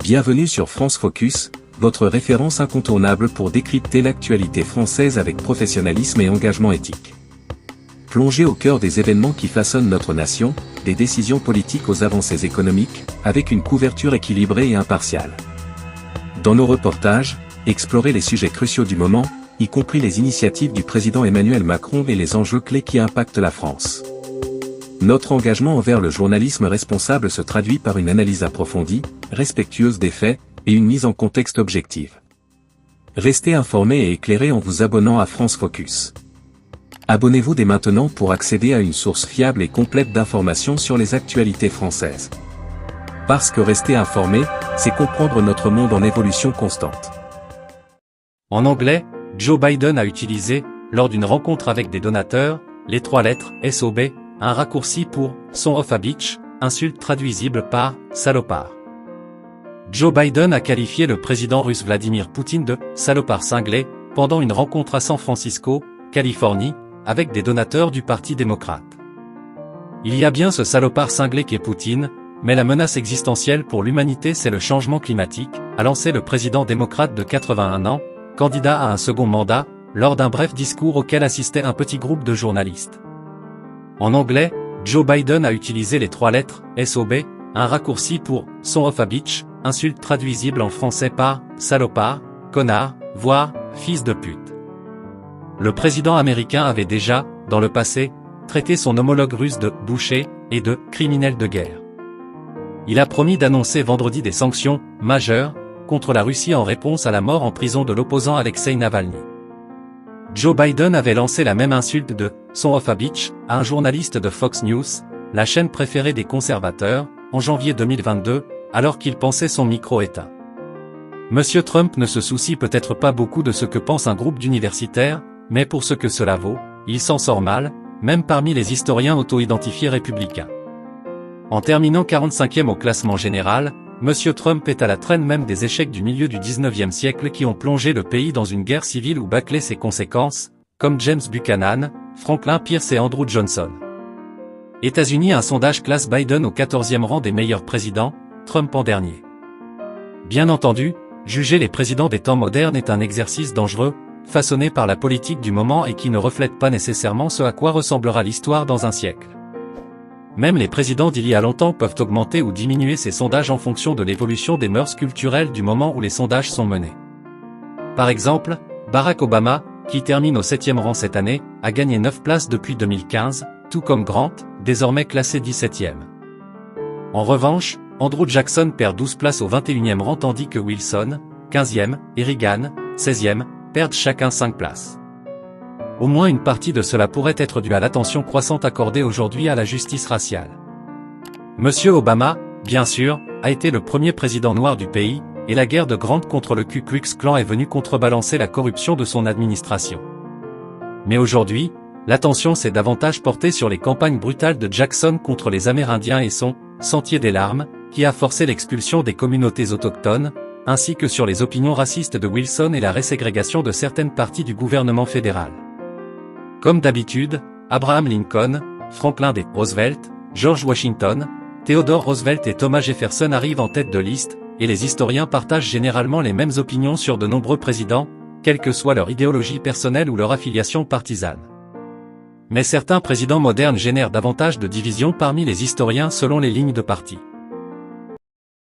Bienvenue sur France Focus, votre référence incontournable pour décrypter l'actualité française avec professionnalisme et engagement éthique. Plongez au cœur des événements qui façonnent notre nation, des décisions politiques aux avancées économiques, avec une couverture équilibrée et impartiale. Dans nos reportages, explorez les sujets cruciaux du moment, y compris les initiatives du président Emmanuel Macron et les enjeux clés qui impactent la France. Notre engagement envers le journalisme responsable se traduit par une analyse approfondie, respectueuse des faits, et une mise en contexte objective. Restez informés et éclairés en vous abonnant à France Focus. Abonnez-vous dès maintenant pour accéder à une source fiable et complète d'informations sur les actualités françaises. Parce que rester informé, c'est comprendre notre monde en évolution constante. En anglais, Joe Biden a utilisé, lors d'une rencontre avec des donateurs, les 3 lettres SOB, un raccourci pour « son of a bitch », insulte traduisible par « salopard ». Joe Biden a qualifié le président russe Vladimir Poutine de « salopard cinglé » pendant une rencontre à San Francisco, Californie, avec des donateurs du Parti démocrate. Il y a bien ce salopard cinglé qu'est Poutine, mais la menace existentielle pour l'humanité c'est le changement climatique, a lancé le président démocrate de 81 ans, candidat à un second mandat, lors d'un bref discours auquel assistait un petit groupe de journalistes. En anglais, Joe Biden a utilisé les 3 lettres SOB, un raccourci pour « son of a bitch », insulte traduisible en français par « salopard »,« connard », voire « fils de pute ». Le président américain avait déjà, dans le passé, traité son homologue russe de « boucher » et de « criminel de guerre ». Il a promis d'annoncer vendredi des sanctions « majeures » contre la Russie en réponse à la mort en prison de l'opposant Alexei Navalny. Joe Biden avait lancé la même insulte de « son of a bitch » à un journaliste de Fox News, la chaîne préférée des conservateurs, en janvier 2022, alors qu'il pensait son micro éteint. Monsieur Trump ne se soucie peut-être pas beaucoup de ce que pense un groupe d'universitaires, mais pour ce que cela vaut, il s'en sort mal, même parmi les historiens auto-identifiés républicains. En terminant 45e au classement général, Monsieur Trump est à la traîne même des échecs du milieu du 19e siècle qui ont plongé le pays dans une guerre civile ou bâclé ses conséquences, comme James Buchanan, Franklin Pierce et Andrew Johnson. États-Unis, un sondage classe Biden au 14e rang des meilleurs présidents, Trump en dernier. Bien entendu, juger les présidents des temps modernes est un exercice dangereux, façonné par la politique du moment et qui ne reflète pas nécessairement ce à quoi ressemblera l'histoire dans un siècle. Même les présidents d'il y a longtemps peuvent augmenter ou diminuer ces sondages en fonction de l'évolution des mœurs culturelles du moment où les sondages sont menés. Par exemple, Barack Obama, qui termine au 7e rang cette année, a gagné 9 places depuis 2015, tout comme Grant, désormais classé 17e. En revanche, Andrew Jackson perd 12 places au 21e rang tandis que Wilson, 15e, et Reagan, 16e, perdent chacun 5 places. Au moins une partie de cela pourrait être due à l'attention croissante accordée aujourd'hui à la justice raciale. Monsieur Obama, bien sûr, a été le premier président noir du pays, et la guerre de Grant contre le Ku Klux Klan est venue contrebalancer la corruption de son administration. Mais aujourd'hui, l'attention s'est davantage portée sur les campagnes brutales de Jackson contre les Amérindiens et son « sentier des larmes », qui a forcé l'expulsion des communautés autochtones, ainsi que sur les opinions racistes de Wilson et la réségrégation de certaines parties du gouvernement fédéral. Comme d'habitude, Abraham Lincoln, Franklin D. Roosevelt, George Washington, Theodore Roosevelt et Thomas Jefferson arrivent en tête de liste, et les historiens partagent généralement les mêmes opinions sur de nombreux présidents, quelle que soit leur idéologie personnelle ou leur affiliation partisane. Mais certains présidents modernes génèrent davantage de divisions parmi les historiens selon les lignes de parti.